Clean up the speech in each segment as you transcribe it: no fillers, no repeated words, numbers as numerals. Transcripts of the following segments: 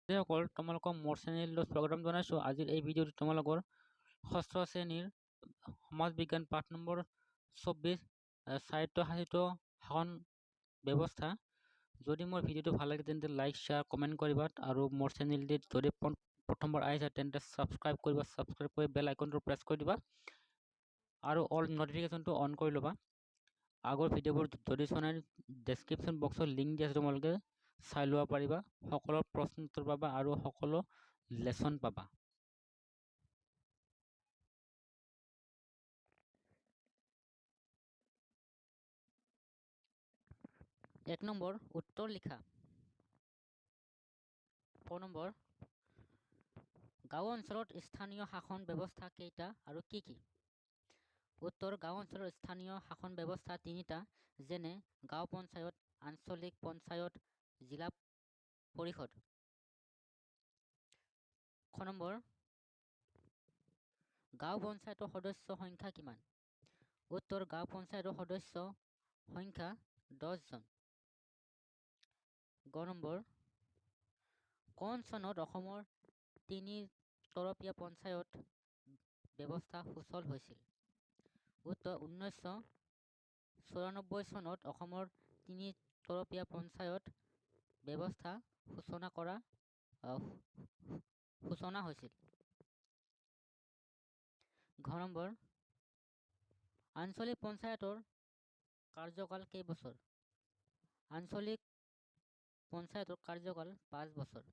সকল তোমালোকক মোৰ চেনেললৈ স্বাগতম জনাইছোঁ। আজিৰ এই ভিডিঅ'টো তোমালোকৰ ষষ্ঠ শ্ৰেণীৰ সমাজ বিজ্ঞান পাঠ নম্বৰ 24 স্বায়ত্তশাসিত শাসন ব্যৱস্থা। যদি মোৰ ভিডিঅ'টো ভাল লাগে তেন্তে লাইক শ্বেয়াৰ কমেণ্ট কৰিবা আৰু মোৰ চেনেলটিত যদি প্ৰথমবাৰ আহিছা তেন্তে ছাবস্ক্ৰাইব কৰি বেল আইকনটো প্ৰেছ কৰি দিবা আৰু অল নটিফিকেশ্যনটো অন কৰি ল'বা। আগৰ ভিডিঅ'বোৰ যদি চোৱা নাই ডেছক্ৰিপশ্যন বক্সত লিংক দি আছে, তোমালোকে চাই ল'ব পাৰিবা। সকলো প্ৰশ্ন উত্তৰ পাবা আৰু সকলো লেচন পাবা। এক নম্বৰ উত্তৰ লিখা। ক নম্বৰ গাঁও অঞ্চলত স্থানীয় শাসন ব্যৱস্থা কেইটা আৰু কি কি? উত্তৰ গাঁও অঞ্চলৰ স্থানীয় শাসন ব্যৱস্থা তিনিটা, যেনে গাঁও পঞ্চায়ত, আঞ্চলিক পঞ্চায়ত, জিলা পৰিষদ। খ নম্বৰ গাঁও পঞ্চায়তৰ সদস্য সংখ্যা কিমান? উত্তৰ গাঁও পঞ্চায়তৰ সদস্য সংখ্যা 10 জন। গ নম্বৰ কোন চনত অসমৰ তিনি তৰপীয়া পঞ্চায়ত ব্যৱস্থা সুচল হৈছিল? উত্তৰ 1994 চনত অসমৰ তিনি তৰপীয়া পঞ্চায়ত ব্যৱস্থা সূচনা হৈছিল। ঘ নম্বৰ আঞ্চলিক পঞ্চায়তৰ কাৰ্যকাল কেইবছৰ? আঞ্চলিক পঞ্চায়তৰ কাৰ্যকাল 5 বছৰ।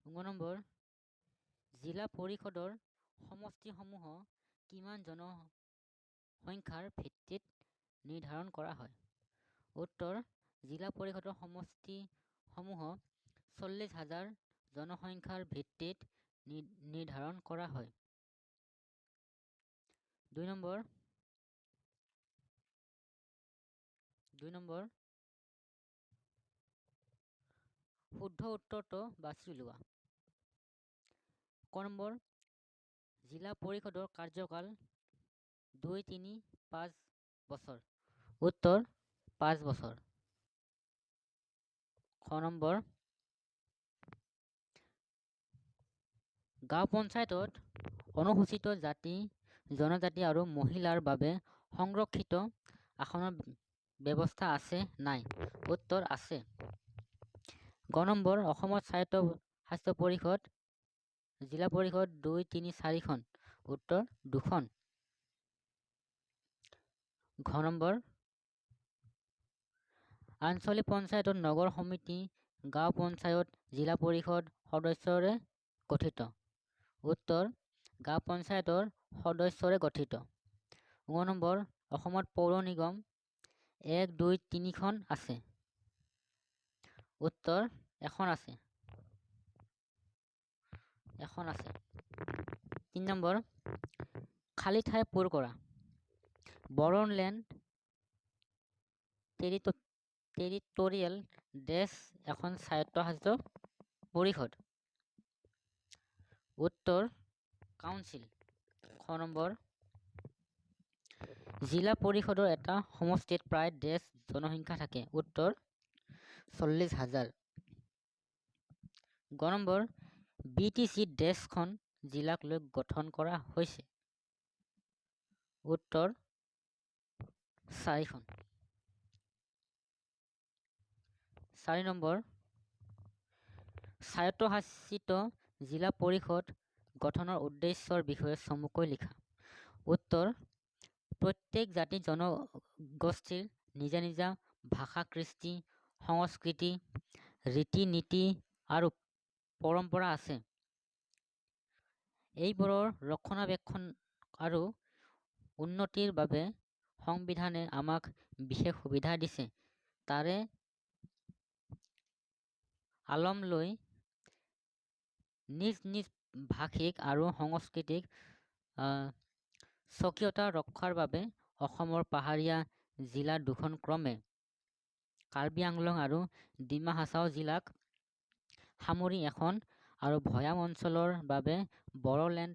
ঙ নম্বৰ জিলা পৰিষদৰ সমষ্টিসমূহ কিমান জনসংখ্যাৰ ভিত্তিত নিৰ্ধাৰণ কৰা হয়? উত্তৰ জিলা পৰিষদৰ সমষ্টিসমূহ 40,000 জনসংখ্যাৰ ভিত্তিত নিৰ্ধাৰণ কৰা হয়। 2 নম্বৰ শুদ্ধ উত্তৰটো বাছি লোৱা। ক নম্বৰ জিলা পৰিষদৰ কাৰ্যকাল 2, 3, 5 বছৰ। উত্তৰ 5 বছৰ। খ নম্বৰ গাঁও পঞ্চায়তত অনুসূচিত জাতি, জনজাতি আৰু মহিলাৰ বাবে সংৰক্ষিত আসনৰ ব্যৱস্থা আছে নাই? উত্তৰ আছে। গ নম্বৰ অসমত স্বায়ত্তশাসিত পৰিষদ, জিলা পৰিষদ 2, 3, 4 খন। উত্তৰ 2খন। ঘ নম্বৰ আঞ্চলিক পঞ্চায়তত নগৰ সমিতি, গাঁও পঞ্চায়ত, জিলা পৰিষদ সদস্যৰে গঠিত। উত্তৰ গাঁও পঞ্চায়তৰ সদস্যৰে গঠিত। ঙ নম্বৰ অসমত পৌৰ নিগম 1, 2, 3 খন আছে। উত্তৰ এখন আছে। 3 নম্বৰ খালী ঠাই পূৰ কৰা। বড়োলেণ্ড টেৰিটৰিয়েল ডেছ এখন স্বায়ত্তশাসিত পৰিষদ। উত্তৰ কাউন্সিল। খ নম্বৰ জিলা পৰিষদৰ এটা সমষ্টিত প্ৰায় ডেছ জনসংখ্যা থাকে? উত্তৰ 40,000। গ নম্বৰ BTC ডেছখন জিলাক লৈ গঠন কৰা হৈছে? উত্তৰ 4খন। 4 নম্বৰ স্বায়ত্তশাসিত জিলা পৰিষদ গঠনৰ উদ্দেশ্যৰ বিষয়ে চমুকৈ লিখা। উত্তৰ প্ৰত্যেক জাতি জনগোষ্ঠীৰ নিজা নিজা ভাষা, কৃষ্টি, সংস্কৃতি, ৰীতি নীতি আৰু পৰম্পৰা আছে। এইবোৰৰ ৰক্ষণাবেক্ষণ আৰু উন্নতিৰ বাবে সংবিধানে আমাক বিশেষ সুবিধা দিছে। তাৰে আলম লৈ নিজ নিজ ভাষিক আৰু সাংস্কৃতিক স্বকীয়তা ৰক্ষাৰ বাবে অসমৰ পাহাৰীয়া জিলা দুখন ক্ৰমে কাৰ্বি আংলং আৰু ডিমা হাছাও জিলাক সামৰি এখন আৰু ভৈয়াম অঞ্চলৰ বাবে বড়োলেণ্ড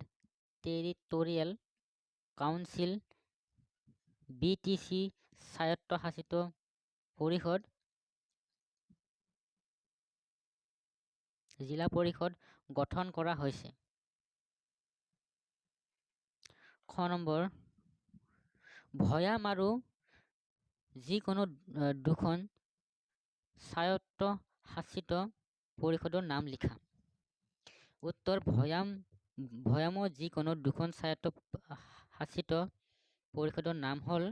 টেৰিটৰিয়েল কাউন্সিল BTC স্বায়ত্তশাসিত পৰিষদ জিলা পৰিষদ গঠন কৰা হৈছে? খ নম্বৰ, ভৈয়াম আৰু যিকোনো দুখন স্বায়ত্তশাসিত পৰিষদৰ নাম লিখা। উত্তৰ, ভৈয়ামৰ যিকোনো দুখন স্বায়ত্তশাসিত পৰিষদৰ নাম হ'ল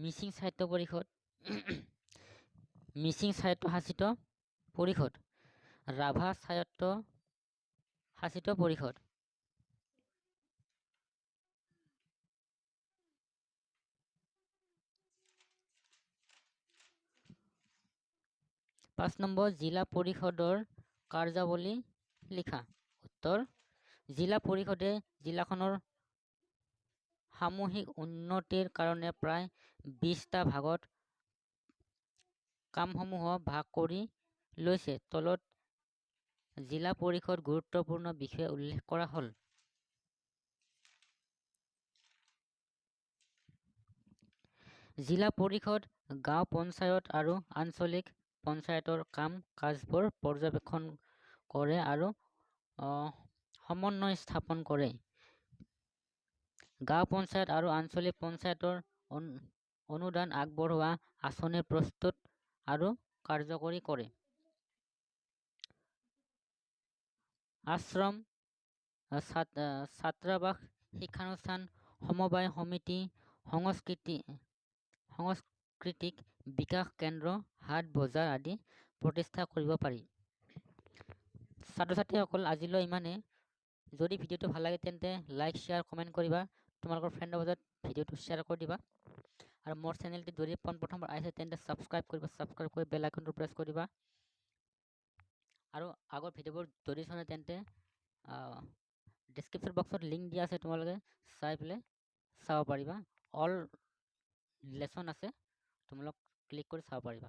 মিচিং সাহিত্য পৰিষদ, মিচিং স্বায়ত্তশাসিত পৰিষদ, ৰাভা স্বায়ত্তশাসিত পৰিষদ। 5 নম্বৰ, জিলা পৰিষদৰ কাৰ্যাৱলী লিখা। উত্তৰ, জিলা পৰিষদে জিলাখনৰ সামূহিক উন্নতিৰ কাৰণে প্ৰায় 20টা ভাগত কামসমূহ ভাগ কৰি লৈছে। তলত জিলা পৰিষদ গুৰুত্বপূৰ্ণ বিষয় উল্লেখ কৰা হ'ল। জিলা পৰিষদ গাঁও পঞ্চায়ত আৰু আঞ্চলিক পঞ্চায়তৰ কাম কাজবোৰ পৰ্যবেক্ষণ কৰে আৰু সমন্বয় স্থাপন কৰে। গাঁও পঞ্চায়ত আৰু আঞ্চলিক পঞ্চায়তৰ অনুদান আগবঢ়োৱা আঁচনি প্ৰস্তুত আৰু কাৰ্যকৰী কৰে। আশ্ৰম, ছাত্ৰাবাস, শিক্ষানুষ্ঠান, সমবায় সমিতি, সাংস্কৃতিক বিকাশ কেন্দ্ৰ, হাট বজাৰ আদি প্ৰতিষ্ঠা কৰিব পাৰি। ছাত্ৰ-ছাত্ৰীসকল, আজিলৈ ইমানে। যদি ভিডিঅ'টো ভাল লাগে তেন্তে লাইক, শ্বেয়াৰ, কমেণ্ট কৰিবা। তোমালোকৰ ফ্ৰেণ্ডৰ মাজত ভিডিঅ'টো শ্বেয়াৰ কৰি দিবা। আৰু মোৰ চেনেলটি যদি প্ৰথমবাৰ আহিছে তেন্তে ছাবস্ক্ৰাইব কৰিবা। ছাবস্ক্ৰাইব কৰি বেল আইকনটো প্ৰেছ কৰিবা। আৰু আগৰ ভিডিঅ'বোৰ যদি চোৱা নাই তেন্তে ডিছক্ৰিপশ্যন বক্সত লিংক দিয়া আছে, তোমালোকে চাই পেলাই চাব পাৰিবা। অল লেচন আছে, তোমালোক ক্লিক কৰি চাব পাৰিবা।